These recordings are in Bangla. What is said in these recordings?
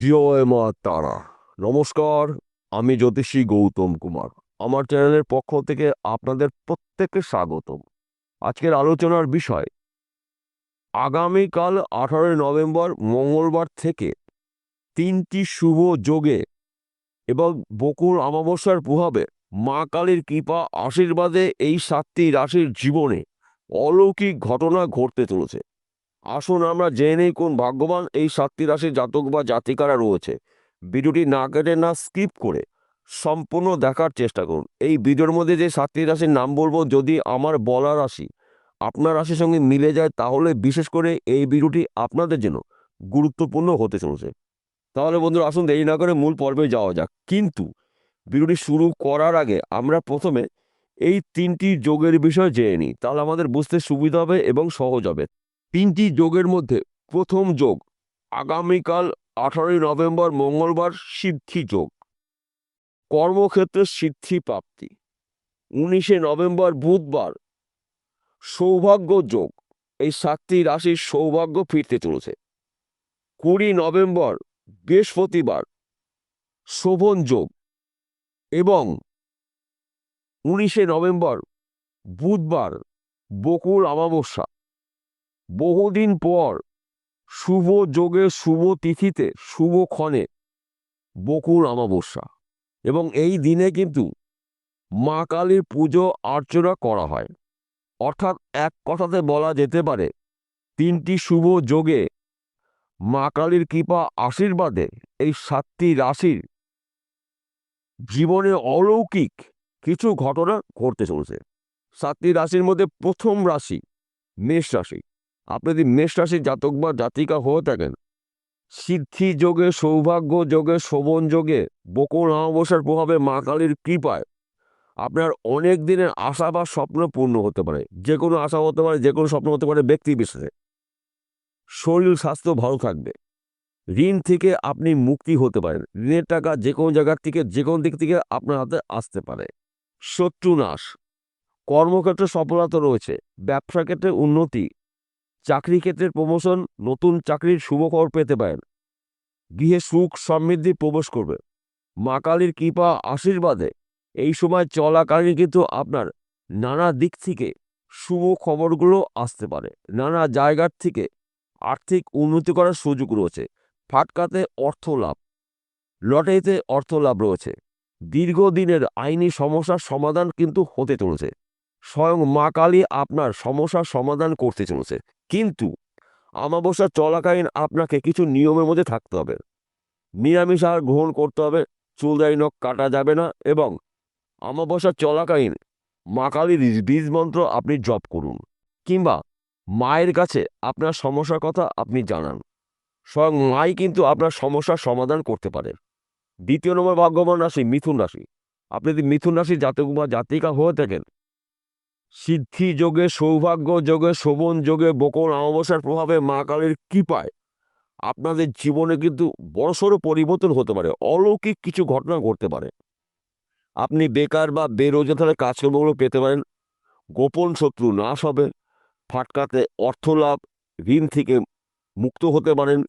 জয় মা তারা। নমস্কার, আমি জ্যোতিষী গৌতম কুমার। আমার চ্যানেলের পক্ষ থেকে আপনাদের প্রত্যেককে স্বাগতম। আজকের আলোচনার বিষয় আগামীকাল 18 নভেম্বর মঙ্গলবার থেকে 3টি শুভ যোগে এবং বকুল অমাবস্যার প্রভাবে মা কালীর কৃপা আশীর্বাদে এই 7টি রাশির জীবনে অলৌকিক ঘটনা ঘটতে চলেছে। আসুন আমরা জেনে নেই কোন ভাগ্যবান এই 7টি রাশির জাতক বা জাতিকারা রয়েছে। ভিডিওটি না কেটে না স্কিপ করে সম্পূর্ণ দেখার চেষ্টা করুন। এই ভিডিওর মধ্যে যে 7টি রাশির নাম বলবো, যদি আমার বলা রাশি আপনার রাশির সঙ্গে মিলে যায় তাহলে বিশেষ করে এই ভিডিওটি আপনাদের জন্য গুরুত্বপূর্ণ হতে চলেছে। তাহলে বন্ধুরা, আসুন দেরি না করে মূল পর্বে যাওয়া যাক। কিন্তু ভিডিওটি শুরু করার আগে আমরা প্রথমে এই 3টি যোগের বিষয় জেনে নিই, তাহলে আমাদের বুঝতে সুবিধা হবে এবং সহজ হবে। 3টি যোগের মধ্যে প্রথম যোগ আগামীকাল 18 নভেম্বর মঙ্গলবার সিদ্ধি যোগ, কর্মক্ষেত্রে সিদ্ধি প্রাপ্তি। 19 নভেম্বর বুধবার সৌভাগ্য যোগ, এই 7টি রাশির সৌভাগ্য ফিরতে চলেছে। 20 নভেম্বর বৃহস্পতিবার শোভন যোগ এবং 19 নভেম্বর বুধবার বকুল অমাবস্যা। বহুদিন পর শুভ যোগে শুভ তিথিতে শুভক্ষণে বকুল অমাবস্যা, এবং এই দিনে কিন্তু মা কালীর পুজো অর্চনা করা হয়। অর্থাৎ এক কথাতে বলা যেতে পারে 3টি শুভ যোগে মা কালীর কৃপা আশীর্বাদে এই 7টি রাশির জীবনে অলৌকিক কিছু ঘটনা ঘটতে চলেছে। 7টি রাশির মধ্যে প্রথম রাশি মেষ রাশি। আপনি যদি মেষ রাশির জাতক বা জাতিকা হয়ে থাকেন, সিদ্ধি যোগে সৌভাগ্য যোগে শোভন যোগে বকুল অমাবস্যার প্রভাবে মা কালীর কৃপায় আপনার অনেক দিনের আশা বা স্বপ্ন পূর্ণ হতে পারে। যে কোনো আশা হতে পারে, যে কোনো স্বপ্ন হতে পারে ব্যক্তি বিশেষে। শরীর স্বাস্থ্য ভালো থাকবে। ঋণ থেকে আপনি মুক্তি হতে পারেন। ঋণের টাকা যে কোনো জায়গার থেকে যে কোনো দিক থেকে আপনার হাতে আসতে পারে। শত্রু নাশ, কর্মক্ষেত্রে সফলতা রয়েছে, ব্যবসা ক্ষেত্রে উন্নতি, চাকরি ক্ষেত্রে প্রমোশন, নতুন চাকরির শুভখবর পেতে পারেন। গৃহে সুখ সমৃদ্ধি প্রবেশ করবে। মা কালীর কৃপা আশীর্বাদে এই সময় চলাকালীন কিন্তু আপনার নানা দিক থেকে শুভ খবরগুলো আসতে পারে। নানা জায়গার থেকে আর্থিক উন্নতি করার সুযোগ রয়েছে। ফাটকাতে অর্থ লাভ, লটারিতে অর্থ লাভ রয়েছে। দীর্ঘদিনের আইনি সমস্যার সমাধান কিন্তু হতে চলেছে। স্বয়ং মা কালী আপনার সমস্যার সমাধান করতে চলেছে। কিন্তু অমাবস্যা চলাকালীন আপনাকে কিছু নিয়মের মধ্যে থাকতে হবে। নিরামিষ আহার গ্রহণ করতে হবে, চুলদারি নখ কাটা যাবে না, এবং অমাবস্যা চলাকালীন মা কালীর বীজ মন্ত্র আপনি জপ করুন, কিংবা মায়ের কাছে আপনার সমস্যার কথা আপনি জানান। স্বয়ং মাই কিন্তু আপনার সমস্যার সমাধান করতে পারে। 2 নম্বর ভাগ্যবান রাশি মিথুন রাশি। আপনি যদি মিথুন রাশির জাতক বা জাতিকা হয়ে থাকেন, সিদ্ধি যোগে সৌভাগ্য যোগে শোভন যোগে বকুল অমাবস্যার প্রভাবে মা কালীর কৃপায় আপনাদের জীবনে কিন্তু বড়সড় পরিবর্তন হতে পারে। অলৌকিক কিছু ঘটনা ঘটতে পারে। আপনি বেকার বা বেরোজগারের কাজকর্মগুলো পেতে পারেন। গোপন শত্রু নাশ হবে। ফাটকাতে অর্থ লাভ, ঋণ থেকে মুক্ত হতে পারেন।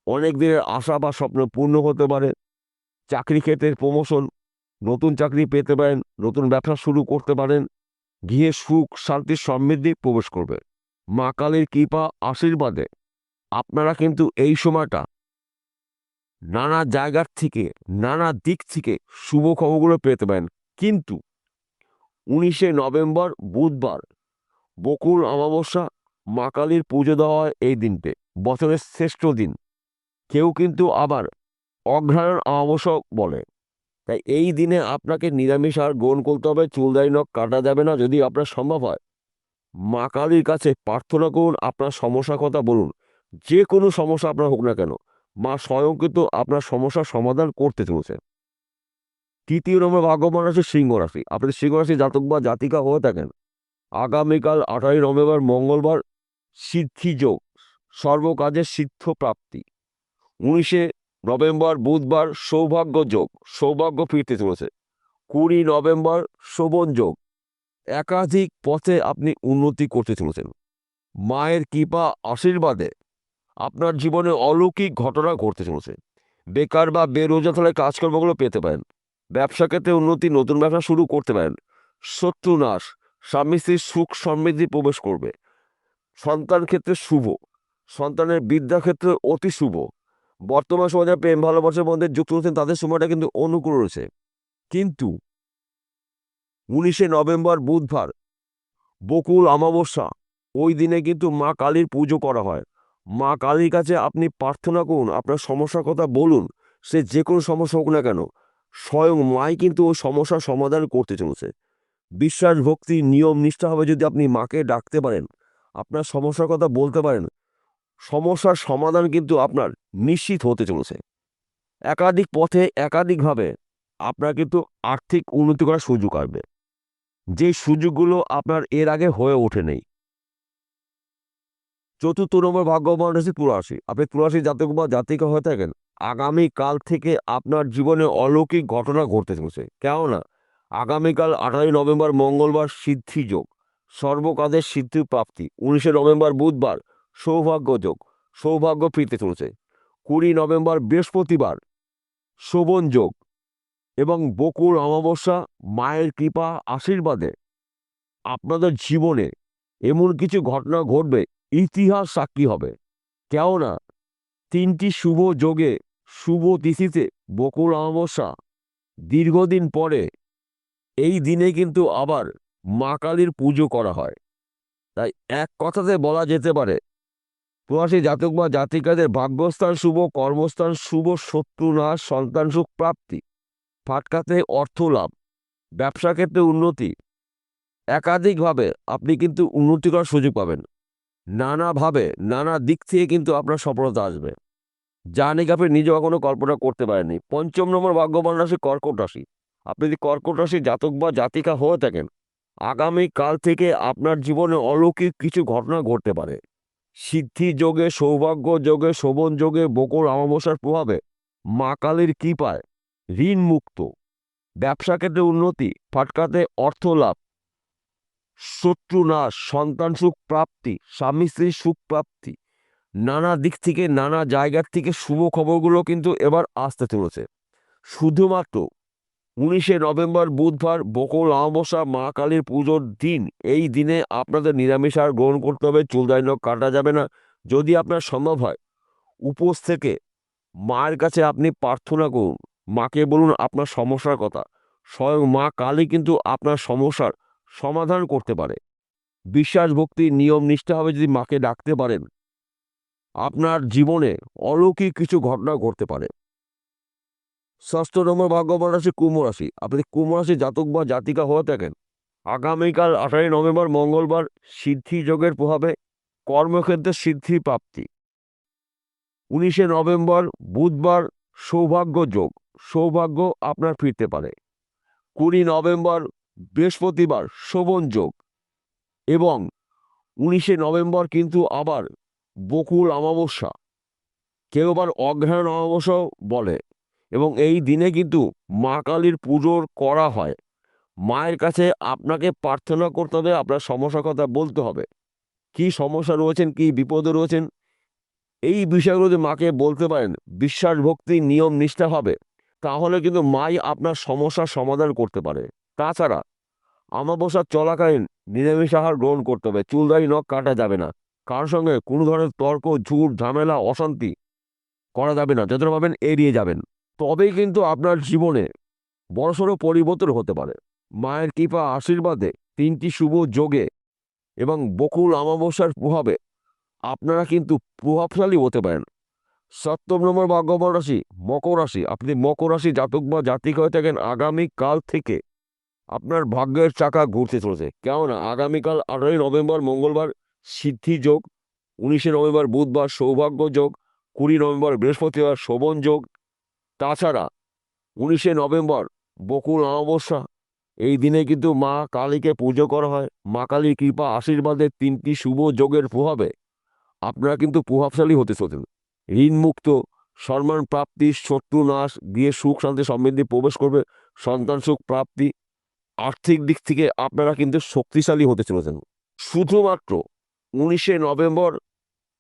অনেক দিনের আশা বা স্বপ্ন পূর্ণ হতে পারে। চাকরি ক্ষেত্রে প্রমোশন, নতুন চাকরি পেতে পারেন, নতুন ব্যবসা শুরু করতে পারেন। গৃহে সুখ শান্তি সমৃদ্ধি প্রবেশ করবে। মা কালীর কৃপা আশীর্বাদে আপনারা কিন্তু এই সময়টা নানা জায়গার থেকে নানা দিক থেকে শুভ খবরগুলো পেতে পারেন। কিন্তু 19 নভেম্বর বুধবার বকুল অমাবস্যা, মা কালীর পুজো দেওয়া হয় এই দিনতে, বছরের শ্রেষ্ঠ দিন। কেউ কিন্তু আবার অগ্রহায়ণ অমাবস্যা বলে। তাই এই দিনে আপনাকে নিরামিষ আহার গ্রহণ করতে হবে, চুলদারি নখ কাটা যাবে না। যদি আপনার সম্ভব হয়, মা কালীর কাছে প্রার্থনা করুন, আপনার সমস্যার কথা বলুন। যে কোনো সমস্যা আপনার হোক না কেন, মা স্বয়ং কিন্তু আপনার সমস্যার সমাধান করতে চলেছে। 3 নম্বর ভাগ্যবান রাশি সিংহ রাশি। আপনি সিংহ রাশি জাতক বা জাতিকা হয়ে থাকেন, আগামীকাল 18 নভেম্বর মঙ্গলবার সিদ্ধি যোগ, সর্বকাজে সিদ্ধ প্রাপ্তি। 19 নভেম্বর বুধবার সৌভাগ্য যোগ, সৌভাগ্য ফিরতে চলেছে। 20 নভেম্বর শোভন যোগ, একাধিক পথে আপনি উন্নতি করতে চলেছেন। মায়ের কৃপা আশীর্বাদে আপনার জীবনে অলৌকিক ঘটনা ঘটতে চলেছে। বেকার বা বেরোজগার হলে কাজকর্মগুলো পেতে পারেন। ব্যবসা ক্ষেত্রে উন্নতি, নতুন ব্যবসা শুরু করতে পারেন। শত্রু নাশ, স্বামী স্ত্রীর সুখ সমৃদ্ধি প্রবেশ করবে। সন্তান ক্ষেত্রে শুভ, সন্তানের বিদ্যা ক্ষেত্রে অতি শুভ। বর্তমান সমাজে প্রেম ভালোবাসার মধ্যে যুক্ত হচ্ছেন তাদের সময়টা কিন্তু অনুকূল রয়েছে। কিন্তু 19 নভেম্বর বুধবার বকুল অমাবস্যা, ওই দিনে কিন্তু মা কালীর পুজো করা হয়। মা কালীর কাছে আপনি প্রার্থনা করুন, আপনার সমস্যার কথা বলুন, সে যে কোনো সমস্যা হোক না কেন, স্বয়ং মাই কিন্তু ওই সমস্যার সমাধান করতে চলেছে। বিশ্বাস, ভক্তি, নিয়ম নিষ্ঠাভাবে যদি আপনি মাকে ডাকতে পারেন, আপনার সমস্যার কথা বলতে পারেন, সমস্যার সমাধান কিন্তু আপনার নিশ্চিত হতে চলেছে। একাধিক পথে একাধিকভাবে আপনার কিন্তু আর্থিক উন্নতি করার সুযোগ আসবে, যে সুযোগগুলো আপনার এর আগে হয়ে ওঠেনি। 4র্থ নম্বর ভাগ্যবান রাশি তুলা রাশি। আপনি তুলা রাশির জাতক বা জাতিকা হয়ে থাকেন, আগামীকাল থেকে আপনার জীবনে অলৌকিক ঘটনা ঘটতে চলেছে। কেননা আগামীকাল 18 নভেম্বর মঙ্গলবার সিদ্ধি যোগ, সর্বকাজের সিদ্ধি প্রাপ্তি। 19 নভেম্বর বুধবার সৌভাগ্য যোগ, সৌভাগ্য ফিরতে চলেছে। 20 নভেম্বর বৃহস্পতিবার শোভন যোগ এবং বকুল অমাবস্যা, মায়ের কৃপা আশীর্বাদে আপনাদের জীবনে এমন কিছু ঘটনা ঘটবে, ইতিহাস সাক্ষী হবে। কেননা 3টি শুভ যোগে, শুভ তিথিতে বকুল অমাবস্যা, দীর্ঘদিন পরে এই দিনে কিন্তু আবার মা কালীর পুজো করা হয়। তাই এক কথাতে বলা যেতে পারে, প্রবাসী জাতক বা জাতিকাদের ভাগ্যস্থান শুভ, কর্মস্থান শুভ, শত্রু নাশ, সন্তান সুখ প্রাপ্তি, ফাটকাতে অর্থ লাভ, ব্যবসা ক্ষেত্রে উন্নতি। একাধিকভাবে আপনি কিন্তু উন্নতি করার সুযোগ পাবেন। নানাভাবে নানা দিক থেকে কিন্তু আপনার সফলতা আসবে, যা নাকি আপনি নিজে কখনো কল্পনা করতে পারেননি। 5ম নম্বর ভাগ্যবান রাশি কর্কট রাশি। আপনি যদি কর্কট রাশির জাতক বা জাতিকা হয়ে থাকেন, আগামীকাল থেকে আপনার জীবনে অলৌকিক কিছু ঘটনা ঘটতে পারে। সিদ্ধি যোগে, সৌভাগ্য যোগে, শোভন যোগে, বকুল অমাবস্যার প্রভাবে, মা কালীর কৃপায় ঋণ মুক্ত, ব্যবসা ক্ষেত্রে উন্নতি, ফাটকাতে অর্থ লাভ, শত্রু নাশ, সন্তান সুখ প্রাপ্তি, স্বামী স্ত্রীর সুখ প্রাপ্তি, নানা দিক থেকে নানা জায়গার থেকে শুভ খবরগুলো কিন্তু এবার আসতে চলেছে। শুধুমাত্র 19 নভেম্বর বুধবার বকুল অমাবস্যা, মা কালীর পুজোর দিন, এই দিনে আপনাদের নিরামিষ আহার গ্রহণ করতে হবে, চুল দাড়ি নখ কাটা যাবে না। যদি আপনার সম্ভব হয়, উপোস থেকে মায়ের কাছে আপনি প্রার্থনা করুন, মাকে বলুন আপনার সমস্যার কথা, স্বয়ং মা কালী কিন্তু আপনার সমস্যার সমাধান করতে পারে। বিশ্বাস, ভক্তি, নিয়ম নিষ্ঠাভাবে যদি মাকে ডাকতে পারেন, আপনার জীবনে অলৌকিক কিছু ঘটনা ঘটতে পারে। 6ষ্ঠ নম্বর ভাগ্যবান রাশি কুম্ভ রাশি। আপনি কুম্ভ রাশি জাতক বা জাতিকা হয়ে থাকেন, আগামীকাল 18 নভেম্বর মঙ্গলবার সিদ্ধি যোগের প্রভাবে কর্মক্ষেত্রে সিদ্ধি প্রাপ্তি। 19 নভেম্বর বুধবার সৌভাগ্য যোগ, সৌভাগ্য আপনার ফিরতে পারে। 20 নভেম্বর বৃহস্পতিবার শোভন যোগ এবং 19 নভেম্বর কিন্তু আবার বকুল অমাবস্যা, কেউ আবার অগ্রহায়ণ অমাবস্যাও বলে, এবং এই দিনে কিন্তু মা কালীর পুজো করা হয়। মায়ের কাছে আপনাকে প্রার্থনা করতে হবে, আপনার সমস্যার কথা বলতে হবে, কি সমস্যা রয়েছেন, কি বিপদে রয়েছেন, এই বিষয়গুলো যদি মাকে বলতে পারেন বিশ্বাস, ভক্তি, নিয়ম নিষ্ঠাভাবে, তাহলে কিন্তু মাই আপনার সমস্যার সমাধান করতে পারে। তাছাড়া অমাবস্যার চলাকালীন নিরামিষ আহার গ্রহণ করতে হবে, চুল দাড়ি নখ কাটা যাবে না, কারোর সঙ্গে কোনো ধরনের তর্ক, ঝুট, ঝামেলা, অশান্তি করা যাবে না, যতটা পাবেন এড়িয়ে যাবেন। তবেই কিন্তু আপনার জীবনে বড়সড় পরিবর্তন হতে পারে। মায়ের কৃপা আশীর্বাদে 3টি শুভ যোগে এবং বকুল অমাবস্যার প্রভাবে আপনারা কিন্তু প্রভাবশালী হতে পারেন। 7ম নম্বর ভাগ্যবান রাশি মকর রাশি। আপনি মকর রাশি জাতক বা জাতিকা হয়ে থাকেন, আগামীকাল থেকে আপনার ভাগ্যের চাকা ঘুরতে চলেছে। কেননা আগামীকাল 18 নভেম্বর মঙ্গলবার সিদ্ধি যোগ, 19 নভেম্বর বুধবার সৌভাগ্য যোগ, 20 নভেম্বর বৃহস্পতিবার শোভন যোগ। তাছাড়া 19 নভেম্বর বকুল অমাবস্যা, এই দিনে কিন্তু মা কালীকে পুজো করা হয়। মা কালীর কৃপা আশীর্বাদে 3টি শুভ যোগের প্রভাবে আপনারা কিন্তু প্রভাবশালী হতে চলেছেন। ঋণমুক্ত, সম্মান প্রাপ্তি, শত্রু নাশ, গিয়ে সুখ শান্তি সমৃদ্ধি প্রবেশ করবে, সন্তান সুখ প্রাপ্তি, আর্থিক দিক থেকে আপনারা কিন্তু শক্তিশালী হতে চলেছেন। শুধুমাত্র 19 নভেম্বর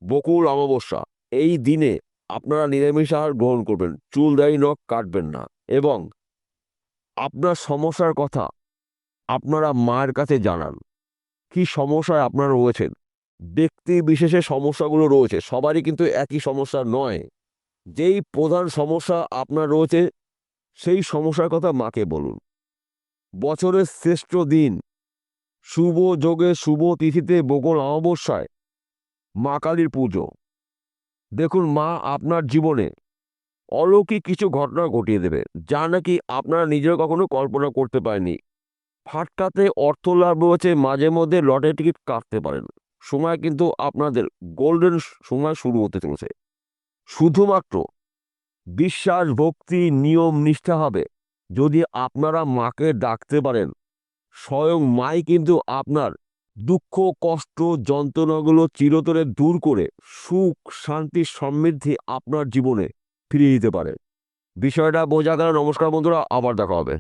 বকুল অমাবস্যা, এই দিনে আপনারা নিরামিষ আহার গ্রহণ করবেন, চুল দাড়ি নখ কাটবেন না, এবং আপনার সমস্যার কথা আপনারা মায়ের কাছে জানান। কি সমস্যায় আপনারা রয়েছেন, ব্যক্তি বিশেষে সমস্যাগুলো রয়েছে, সবারই কিন্তু একই সমস্যা নয়। যেই প্রধান সমস্যা আপনার রয়েছে সেই সমস্যার কথা মাকে বলুন। বছরের শ্রেষ্ঠ দিন, শুভ যোগে শুভ তিথিতে বকুল অমাবস্যায় মা কালীর পুজো। দেখুন, মা আপনার জীবনে অলৌকিক কিছু ঘটনা ঘটিয়ে দেবে, যা নাকি আপনারা নিজেরা কখনো কল্পনা করতে পারেননি। ফাটকাতে অর্থ লাভ রয়েছে, মাঝে মধ্যে লটারি টিকিট কাটতে পারেন। সময় কিন্তু আপনাদের গোল্ডেন সময় শুরু হতে চলেছে। শুধুমাত্র বিশ্বাস, ভক্তি, নিয়ম, নিষ্ঠা হবে যদি আপনারা মাকে ডাকতে পারেন। স্বয়ং মাই কিন্তু আপনার দুঃখ, কষ্ট, যন্ত্রণাগুলো চিরতরে দূর করে সুখ, শান্তি, সমৃদ্ধি আপনার জীবনে ফিরিয়ে দিতে পারে। বিষয়টা বোঝা গেল। নমস্কার বন্ধুরা, আবার দেখা হবে।